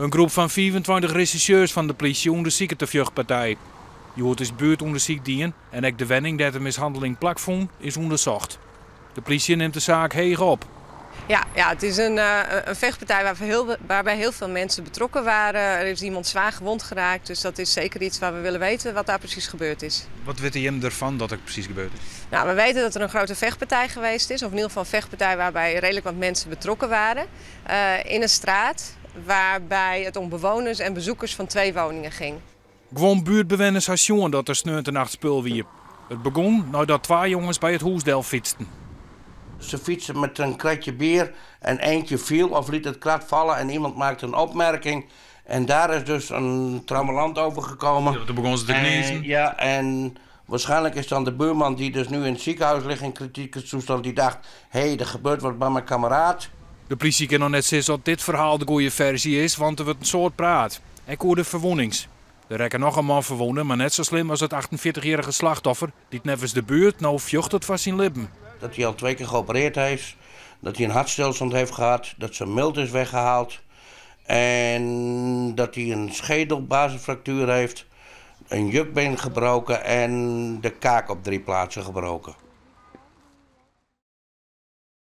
Een groep van 24 rechercheurs van de politie onderzoekt de vluchtpartij. Je hoort is buurtonderzoek dienen en ook de wenning dat de mishandeling plaatsvond is onderzocht. De politie neemt de zaak heeg op. Ja, het is een vechtpartij waarbij heel veel mensen betrokken waren. Er is iemand zwaar gewond geraakt, dus dat is zeker iets waar we willen weten wat daar precies gebeurd is. Wat weet je ervan dat er precies gebeurd is? Nou, we weten dat er een grote vechtpartij geweest is, of in ieder geval een vechtpartij waarbij redelijk wat mensen betrokken waren. In een straat waarbij het om bewoners en bezoekers van 2 woningen ging. Gewoon buurtbewoners had jongen dat er sneeuwt en nacht spul wierp. Het begon nadat 2 jongens bij het hoesdel fietsten. Ze fietsen met een kratje bier en eentje viel of liet het krat vallen en iemand maakte een opmerking. En daar is dus een trammeland over gekomen. Ja, toen begon ze te kniezen. Ja, en waarschijnlijk is dan de buurman die dus nu in het ziekenhuis ligt in kritieke toestand, die dacht, hé, er gebeurt wat bij mijn kameraad. De politie kan nog net zeggen dat dit verhaal de goede versie is, want er wordt een soort praat. Ik hoorde verwondings. Er rekken nog een man verwonden, maar net zo slim als het 48-jarige slachtoffer die nevens de buurt nou vluchtet van zijn lippen. Dat hij al 2 keer geopereerd heeft, dat hij een hartstilstand heeft gehad, dat zijn mild is weggehaald en dat hij een schedelbasisfractuur heeft, een jukbeen gebroken en de kaak op 3 plaatsen gebroken.